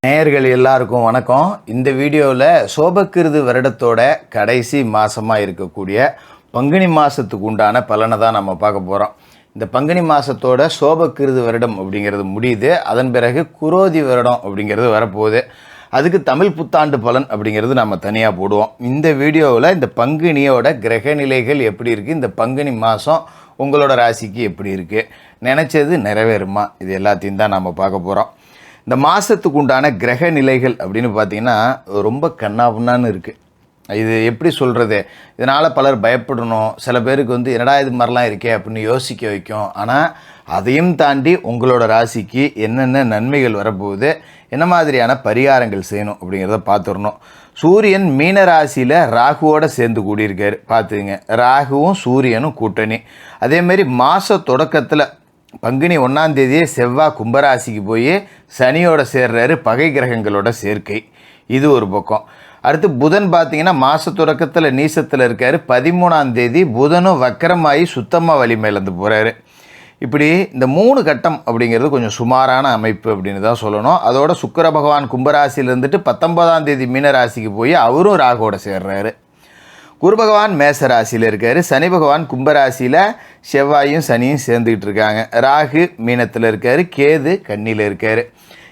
நேயர்கள் எல்லாருக்கும் வணக்கம். இந்த வீடியோவில் சோபக்கிருது வருடத்தோட கடைசி மாதமாக இருக்கக்கூடிய பங்குனி மாதத்துக்கு உண்டான பலனை தான் நம்ம பார்க்க போகிறோம். இந்த பங்குனி மாதத்தோட சோபக்கிருது வருடம் அப்படிங்கிறது முடியுது. அதன் பிறகு குரோதி வருடம் அப்படிங்கிறது வரப்போகுது. அதுக்கு தமிழ் புத்தாண்டு பலன் அப்படிங்கிறது நம்ம தனியாக போடுவோம். இந்த வீடியோவில் இந்த பங்குனியோட கிரக நிலைகள் எப்படி இருக்குது, இந்த பங்குனி மாதம் உங்களோட ராசிக்கு எப்படி இருக்குது, நினச்சது நிறைவேறுமா, இது எல்லாத்தையும் தான் நம்ம பார்க்க போகிறோம். இந்த மாதத்துக்கு உண்டான கிரக நிலைகள் அப்படின்னு பார்த்திங்கன்னா ரொம்ப கண்ணாபுண்ணான்னு இருக்குது. இது எப்படி சொல்கிறது, இதனால் பலர் பயப்படணும். சில பேருக்கு என்னடா இது மாதிரிலாம் இருக்கே அப்படின்னு யோசிக்க வைக்கும். ஆனால் அதையும் தாண்டி உங்களோட ராசிக்கு என்னென்ன நன்மைகள் வரப்போகுது, என்ன மாதிரியான பரிகாரங்கள் செய்யணும் அப்படிங்கிறத பார்த்துடணும். சூரியன் மீன ராசியில் ராகுவோடு சேர்ந்து கூடியிருக்காரு. பார்த்துங்க, ராகுவும் சூரியனும் கூட்டணி. அதேமாரி மாத தொடக்கத்தில் பங்குனி 1ஆம் தேதியே செவ்வாய் கும்பராசிக்கு போய் சனியோட சேர்றாரு, பகை கிரகங்களோட சேர்க்கை. இது ஒரு பக்கம். அடுத்து புதன் பார்த்திங்கன்னா மாத தொடக்கத்தில் நீசத்தில் இருக்கார். 13ஆம் தேதி புதனும் வக்கரமாகி சுத்தமாக வலிமையிலேருந்து போகிறாரு. இப்படி இந்த 3 கட்டம் அப்படிங்கிறது கொஞ்சம் சுமாரான அமைப்பு அப்படின்னு தான் சொல்லணும். அதோட சுக்கிர பகவான் கும்பராசியில் இருந்துட்டு 19ஆம் தேதி மீனராசிக்கு போய் அவரும் ராகுவோட சேர்றாரு. குரு பகவான் மேச ராசியில் இருக்கார். சனி பகவான் கும்பராசியில் செவ்வாயும் சனியும் சேர்ந்துக்கிட்டு இருக்காங்க. ராகு மீனத்தில் இருக்கார், கேது கன்னியில் இருக்கார்.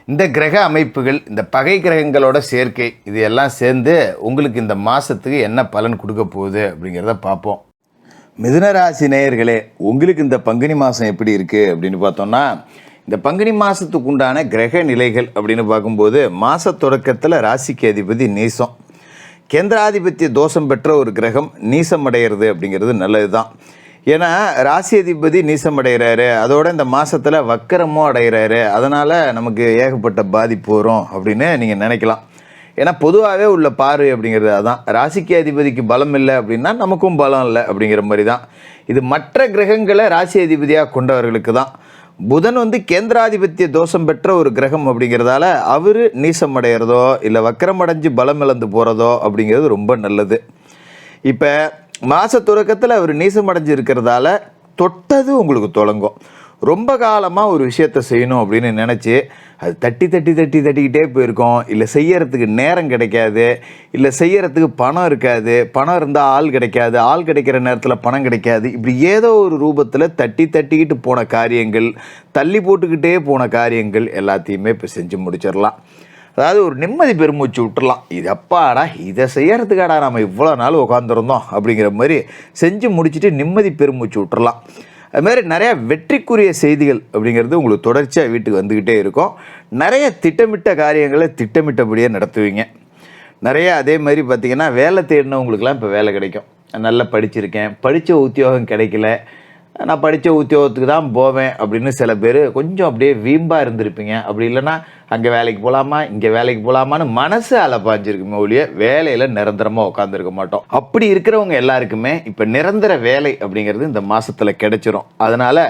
இந்த கிரக அமைப்புகள், இந்த பகை கிரகங்களோட சேர்க்கை, இது எல்லாம் சேர்ந்து உங்களுக்கு இந்த மாதத்துக்கு என்ன பலன் கொடுக்க போகுது அப்படிங்கிறத பார்ப்போம். மிதுனராசி நேயர்களே, உங்களுக்கு இந்த பங்குனி மாதம் எப்படி இருக்குது அப்படின்னு பார்த்தோம்னா, இந்த பங்குனி மாதத்துக்கு உண்டான கிரக நிலைகள் அப்படின்னு பார்க்கும்போது மாத தொடக்கத்தில் ராசிக்கு அதிபதி நீசம். கேந்திராதிபத்திய தோஷம் பெற்ற ஒரு கிரகம் நீசம் அடைகிறது அப்படிங்கிறது நல்லது தான். ஏன்னா ராசி அதிபதி நீசம் அடைகிறாரு, அதோட இந்த மாதத்தில் வக்கரமும் அடைகிறாரு. அதனால் நமக்கு ஏகப்பட்ட பாதிப்பு வரும் அப்படின்னு நீங்கள் நினைக்கலாம். ஏன்னா பொதுவாகவே உள்ள பார்வை அப்படிங்கிறது அதுதான். ராசிக்கு அதிபதிக்கு பலம் இல்லை அப்படின்னா நமக்கும் பலம் இல்லை அப்படிங்கிற மாதிரி தான். இது மற்ற கிரகங்களை ராசி அதிபதியாக கொண்டவர்களுக்கு தான். புதன் கேந்திராதிபத்திய தோஷம் பெற்ற ஒரு கிரகம் அப்படிங்கிறதால அவர் நீசம் அடைகிறதோ இல்லை வக்கரம் அடைஞ்சு பலம் இழந்து போகிறதோ அப்படிங்கிறது ரொம்ப நல்லது. இப்போ மாத தொடக்கத்தில் அவர் நீசம் அடைஞ்சு இருக்கிறதால தொட்டது உங்களுக்கு தொடங்கும். ரொம்ப காலமாக ஒரு விஷயத்தை செய்யணும் அப்படின்னு நினச்சி அது தட்டிக்கிட்டே போயிருக்கோம். இல்லை செய்யறதுக்கு நேரம் கிடைக்காது, இல்லை செய்யறதுக்கு பணம் இருக்காது, பணம் இருந்தால் ஆள் கிடைக்காது, ஆள் கிடைக்கிற நேரத்தில் பணம் கிடைக்காது. இப்படி ஏதோ ஒரு ரூபத்தில் தட்டிக்கிட்டு போன காரியங்கள், தள்ளி போட்டுக்கிட்டே போன காரியங்கள் எல்லாத்தையுமே இப்போ செஞ்சு முடிச்சிடலாம். அதாவது ஒரு நிம்மதி பெருமூச்சு விட்டுறலாம். இது அப்பாடா இதை செய்யறதுக்காடா நம்ம இவ்வளோ நாள் உட்காந்துருந்தோம் அப்படிங்கிற மாதிரி செஞ்சு முடிச்சுட்டு நிம்மதி பெருமூச்சு விட்டுறலாம். அதுமாதிரி நிறையா வெற்றிக்குரிய செய்திகள் அப்படிங்கிறது உங்களுக்கு தொடர்ச்சியாக வீட்டுக்கு வந்துக்கிட்டே இருக்கும். நிறைய திட்டமிட்ட காரியங்களை திட்டமிட்டபடியே நடத்துவீங்க. நிறையா அதே மாதிரி பார்த்திங்கன்னா வேலை தேடினவங்களுக்கெல்லாம் இப்போ வேலை கிடைக்கும். நல்லா படிச்சிருக்கேன், படித்த உத்தியோகம் கிடைக்கல, நான் படித்த உத்தியோகத்துக்கு தான் போவேன் அப்படின்னு சில பேர் கொஞ்சம் அப்படியே வீம்பாக இருந்திருப்பீங்க. அப்படி இல்லைன்னா அங்கே வேலைக்கு போகலாமா இங்கே வேலைக்கு போகலாமான்னு மனசு அலப்பாஞ்சிருக்குமே ஒழிய வேலையில் நிரந்தரமாக உட்காந்துருக்க மாட்டோம். அப்படி இருக்கிறவங்க எல்லாருக்குமே இப்போ நிரந்தர வேலை அப்படிங்கிறது இந்த மாதத்தில் கிடைச்சிரும். அதனால்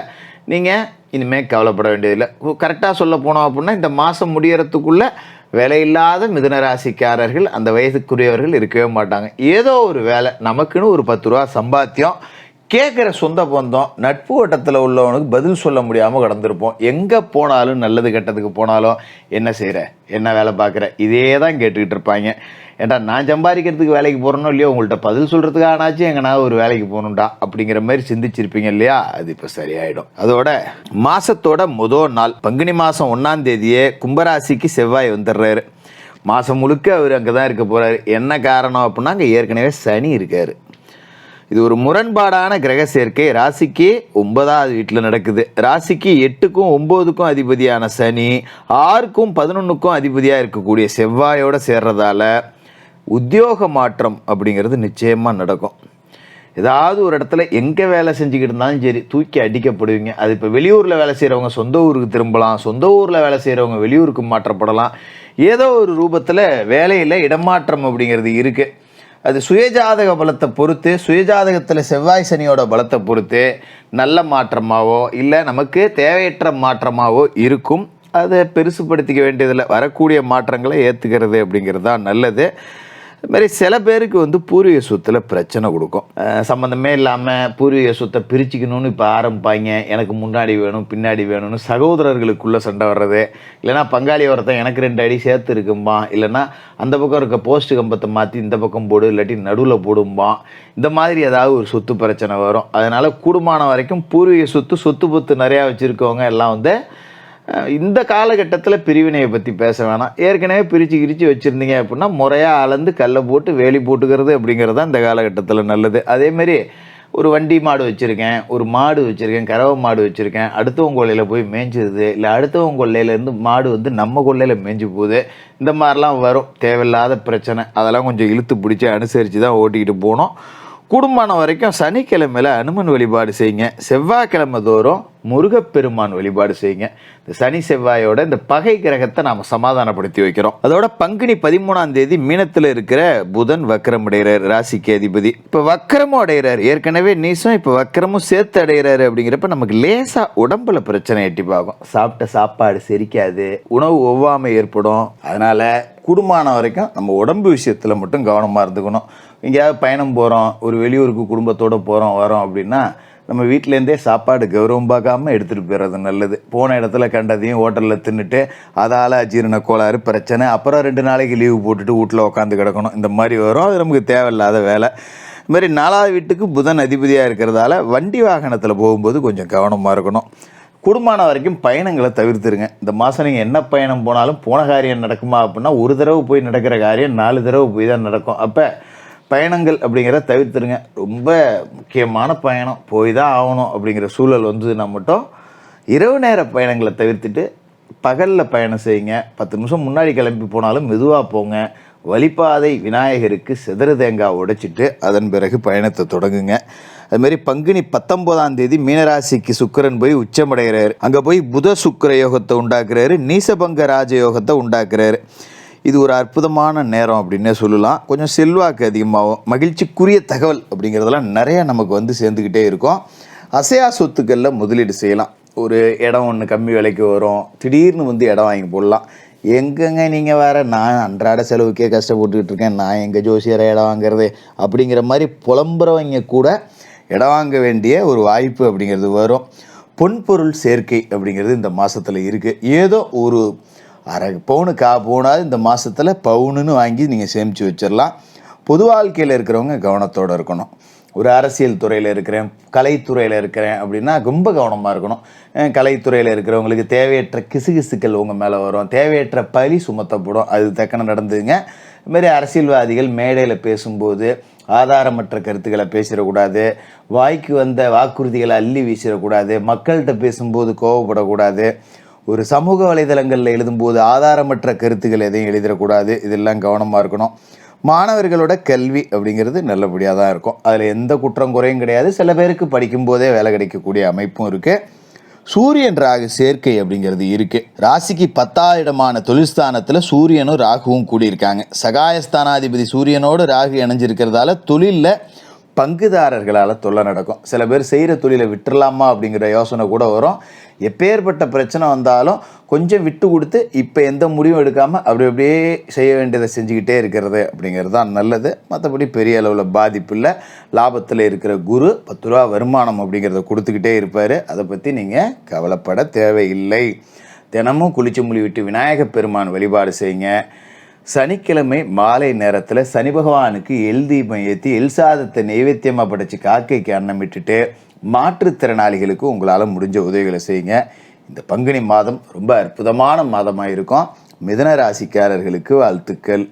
நீங்கள் இனிமேல் கவலைப்பட வேண்டியதில்லை. கரெக்டாக சொல்ல போனோம் அப்படின்னா இந்த மாதம் முடியறதுக்குள்ளே வேலையில்லாத மிதுனராசிக்காரர்கள், அந்த வயதுக்குரியவர்கள் இருக்கவே மாட்டாங்க. ஏதோ ஒரு வேலை, நமக்குன்னு ஒரு 10 ரூபா சம்பாத்தியம், கேட்குற சொந்த பந்தம், நட்பு வட்டத்தில் உள்ளவனுக்கு பதில் சொல்ல முடியாமல் கடந்திருப்போம். எங்கே போனாலும், நல்லது கெட்டதுக்கு போனாலும் என்ன செய்கிற, என்ன வேலை பார்க்குற, இதே தான் கேட்டுக்கிட்டு இருப்பாங்க. ஏன்டா நான் சம்பாதிக்கிறதுக்கு வேலைக்கு போகிறனோ இல்லையோ, உங்கள்கிட்ட பதில் சொல்கிறதுக்கு ஆனாச்சும் எங்கன்னா ஒரு வேலைக்கு போகணுண்டா அப்படிங்கிற மாதிரி சிந்திச்சிருப்பீங்க இல்லையா? அது இப்போ சரியாயிடும். அதோட மாதத்தோட முதல் நாள் பங்குனி மாதம் 1ஆம் தேதியே கும்பராசிக்கு செவ்வாய் வந்துடுறாரு. மாதம் முழுக்க அவர் அங்கே தான் இருக்க போகிறாரு. என்ன காரணம் அப்படின்னா அங்கே ஏற்கனவே சனி இருக்கார். இது ஒரு முரண்பாடான கிரக சேர்க்கை. ராசிக்கு 9ஆவது வீட்டில் நடக்குது. ராசிக்கு 8க்கும் 9க்கும் அதிபதியான சனி 6க்கும் 11க்கும் அதிபதியாக இருக்கக்கூடிய செவ்வாயோடு சேர்றதால உத்தியோக மாற்றம் அப்படிங்கிறது நிச்சயமாக நடக்கும். ஏதாவது ஒரு இடத்துல எங்கே வேலை செஞ்சுக்கிட்டு இருந்தாலும் சரி தூக்கி அடிக்கப்படுவீங்க. அது இப்போ வெளியூரில் வேலை செய்கிறவங்க சொந்த ஊருக்கு திரும்பலாம், சொந்த ஊரில் வேலை செய்கிறவங்க வெளியூருக்கு மாற்றப்படலாம். ஏதோ ஒரு ரூபத்தில் வேலையில் இடமாற்றம் அப்படிங்கிறது இருக்குது. அது சுயஜாதக பலத்தை பொறுத்து, சுயஜாதகத்தில் செவ்வாய் சனியோட பலத்தை பொறுத்து நல்ல மாற்றமாகவோ இல்லை நமக்கு தேவையற்ற மாற்றமாகவோ இருக்கும். அதை பெருசுப்படுத்திக்க வேண்டியதில்லை. வரக்கூடிய மாற்றங்களை ஏற்றுக்கிறது அப்படிங்கிறது தான் நல்லது. அது மாதிரி சில பேருக்கு வந்து பூர்வீக சொத்தில் பிரச்சனை கொடுக்கும். சம்மந்தமே இல்லாமல் பூர்வீக சொத்தை பிரிச்சுக்கணும்னு இப்போ ஆரம்பிப்பாங்க. எனக்கு முன்னாடி வேணும் பின்னாடி வேணும்னு சகோதரர்களுக்குள்ளே சண்டை வர்றது, இல்லைனா பங்காளி ஒருத்தன் எனக்கு 2 அடி சேர்த்து இருக்கும்பான், இல்லைனா அந்த பக்கம் இருக்க போஸ்ட் கம்பத்தை மாற்றி இந்த பக்கம் போடு, இல்லாட்டி நடுவில் போடும்பான். இந்த மாதிரி ஏதாவது ஒரு சொத்து பிரச்சனை வரும். அதனால் கூடுமான வரைக்கும் பூர்வீக சொத்து பத்து நிறையா வச்சுருக்கவங்க எல்லாம் வந்து இந்த காலகட்டத்தில் பிரிவினையை பற்றி பேச வேணாம். ஏற்கனவே பிரித்து வச்சுருந்தீங்க அப்படின்னா முறையாக அளந்து கல்லை போட்டு வேலி போட்டுக்கிறது அப்படிங்கிறது தான் இந்த காலகட்டத்தில் நல்லது. அதேமாரி ஒரு வண்டி மாடு வச்சுருக்கேன், ஒரு மாடு வச்சுருக்கேன், கறவை மாடு வச்சுருக்கேன், அடுத்தவங்க கொள்ளையில் போய் மேய்ஞ்சிருது, இல்லை அடுத்தவங்க கொள்ளையிலேருந்து மாடு வந்து நம்ம கொள்ளையில் மேய்ஞ்சி போகுது, இந்த மாதிரிலாம் வரும் தேவையில்லாத பிரச்சனை. அதெல்லாம் கொஞ்சம் இழுத்து பிடிச்சி அனுசரித்து தான் ஓட்டிக்கிட்டு போகணும். கூடுமான வரைக்கும் சனிக்கிழமையில் அனுமன் வழிபாடு செய்யுங்க. செவ்வாய்க்கிழமை தோறும் முருகப்பெருமான் வழிபாடு செய்யுங்க. இந்த சனி செவ்வாயோட இந்த பகை கிரகத்தை நாம் சமாதானப்படுத்தி வைக்கிறோம். அதோட பங்குனி 13ஆம் தேதி மீனத்தில் இருக்கிற புதன் வக்கரம் அடைகிறார், ராசிக்கு அதிபதி. இப்போ வக்கரமும் அடைகிறார், ஏற்கனவே நீசம், இப்போ வக்கரமும் சேர்த்து அடைகிறாரு. அப்படிங்கிறப்ப நமக்கு லேசாக உடம்புல பிரச்சனை எட்டிப்பாகும். சாப்பிட்ட சாப்பாடு செரிக்காது, உணவு ஒவ்வாமை ஏற்படும். அதனால் கூடுமான வரைக்கும் நம்ம உடம்பு விஷயத்தில் மட்டும் கவனமாக இருந்துக்கணும். எங்கேயாவது பயணம் போகிறோம், ஒரு வெளியூருக்கு குடும்பத்தோடு போகிறோம் வரோம் அப்படின்னா நம்ம வீட்டிலேருந்தே சாப்பாடு கௌரவம் பார்க்காம எடுத்துகிட்டு போயிடுறது நல்லது. போன இடத்துல கண்டதையும் ஹோட்டலில் தின்னுட்டு அதால் அஜீரண கோளாறு பிரச்சனை, அப்புறம் 2 நாளைக்கு லீவு போட்டுட்டு வீட்டில் உட்காந்து கிடக்கணும். இந்த மாதிரி வரும். அது நமக்கு தேவையில்லாத வேலை. இதுமாதிரி 4வது வீட்டுக்கு புதன் அதிபதியாக இருக்கிறதால வண்டி வாகனத்தில் போகும்போது கொஞ்சம் கவனமாக இருக்கணும். கூடுமான வரைக்கும் பயணங்களை தவிர்த்துருங்க. இந்த மாதம் நீங்கள் என்ன பயணம் போனாலும் போன காரியம் நடக்குமா அப்படின்னா ஒரு தடவை போய் நடக்கிற காரியம் 4 தடவை போய் தான் நடக்கும். அப்போ பயணங்கள் அப்படிங்கிறத தவிர்த்துருங்க. ரொம்ப முக்கியமான பயணம் போய் தான் ஆகணும் அப்படிங்கிற சூழல் வந்ததுன்னா மட்டும் இரவு நேர பயணங்களை தவிர்த்துட்டு பகலில் பயணம் செய்யுங்க. 10 நிமிஷம் முன்னாடி கிளம்பி போனாலும் மெதுவாக போங்க. வழிபாதை விநாயகருக்கு சிதறு தேங்காய் உடைச்சிட்டு அதன் பிறகு பயணத்தை தொடங்குங்க. அதுமாரி பங்குனி 19ஆம் தேதி மீனராசிக்கு சுக்கிரன் போய் உச்சமடைகிறாரு. அங்கே போய் புத சுக்கிர யோகத்தை உண்டாக்குறாரு, நீசபங்க ராஜயோகத்தை உண்டாக்குறாரு. இது ஒரு அற்புதமான நேரம் அப்படின்னே சொல்லலாம். கொஞ்சம் செல்வாக்கு அதிகமாகும். மகிழ்ச்சிக்குரிய தகவல் அப்படிங்கிறதெல்லாம் நிறைய நமக்கு வந்து சேர்ந்துக்கிட்டே இருக்கும். அசையா சொத்துக்களில் முதலீடு செய்யலாம். ஒரு இடம் ஒன்று கம்மி விலைக்கு வரும், திடீர்னு வந்து இடம் வாங்கி போடலாம். எங்கெங்க நீங்கள் வேறு, நான் அன்றாட செலவுக்கே கஷ்டப்பட்டுக்கிட்டு இருக்கேன், நான் எங்கள் ஜோசியரை இடம் வாங்குறது அப்படிங்கிற மாதிரி புலம்புறவங்க கூட இடம் வாங்க வேண்டிய ஒரு வாய்ப்பு அப்படிங்கிறது வரும். பொன்பொருள் சேர்க்கை அப்படிங்கிறது இந்த மாதத்தில் இருக்குது. ஏதோ ஒரு அரை பவுனு பவுனாவது இந்த மாதத்தில் பவுனுன்னு வாங்கி நீங்கள் சேமித்து வச்சிடலாம். பொது வாழ்க்கையில் இருக்கிறவங்க கவனத்தோடு இருக்கணும். ஒரு அரசியல் துறையில் இருக்கிறேன், கலைத்துறையில் இருக்கிறேன் அப்படின்னா ரொம்ப கவனமாக இருக்கணும். கலைத்துறையில் இருக்கிறவங்களுக்கு தேவையற்ற கிசுகிசுக்கள் உங்கள் மேலே வரும், தேவையற்ற பழி சுமத்தப்படும். அது தக்கன நடந்துங்க. இதுமாரி அரசியல்வாதிகள் மேடையில் பேசும்போது ஆதாரமற்ற கருத்துக்களை பேசிடக்கூடாது, வாய்க்கு வந்த வாக்குறுதிகளை அள்ளி வீசிடக்கூடாது, மக்கள்கிட்ட பேசும்போது கோவப்படக்கூடாது, ஒரு சமூக வலைதளங்களில் எழுதும்போது ஆதாரமற்ற கருத்துக்கள் எதையும் எழுதிடக்கூடாது. இதெல்லாம் கவனமாக இருக்கணும். மாணவர்களோட கல்வி அப்படிங்கிறது நல்லபடியாக தான் இருக்கும். அதில் எந்த குற்றம் குறையும் கிடையாது. சில பேருக்கு படிக்கும்போதே வேலை கிடைக்கக்கூடிய அமைப்பும் இருக்குது. சூரியன் ராகு சேர்க்கை அப்படிங்கிறது இருக்குது. ராசிக்கு 10ஆம் இடமான தொழில்ஸ்தானத்தில் சூரியனும் ராகுவும் கூடியிருக்காங்க. சகாயஸ்தானாதிபதி சூரியனோடு ராகு இணைஞ்சிருக்கிறதால தொழிலில் பங்குதாரர்களால் தொல்லை நடக்கும். சில பேர் செய்கிற தொழிலை விட்டுறலாமா அப்படிங்கிற யோசனை கூட வரும். எப்பேற்பட்ட பிரச்சனை வந்தாலும் கொஞ்சம் விட்டு கொடுத்து இப்போ எந்த முடிவும் எடுக்காமல் அப்படியே செய்ய வேண்டியதை செஞ்சுக்கிட்டே இருக்கிறது அப்படிங்கிறது தான் நல்லது. மற்றபடி பெரிய அளவில் பாதிப்பு இல்லை. லாபத்தில் இருக்கிற குரு 10 ரூபா வருமானம் அப்படிங்கிறத கொடுத்துக்கிட்டே இருப்பார். அதை பற்றி நீங்கள் கவலைப்பட தேவையில்லை. தினமும் குளிச்சு மொழி விட்டு விநாயகப் பெருமான் வழிபாடு செய்யுங்க. சனிக்கிழமை மாலை நேரத்தில் சனி பகவானுக்கு எல் தீபம் ஏற்றி எல் சாதத்தை நைவேத்தியமாக படைச்சி காக்கைக்கு அன்னம் விட்டுட்டு மாற்றுத்திறனாளிகளுக்கு உங்களால் முடிஞ்ச உதவிகளை செய்யுங்க. இந்த பங்குனி மாதம் ரொம்ப அற்புதமான மாதமாக இருக்கும். மிதுன ராசிக்காரர்களுக்கு வாழ்த்துக்கள்.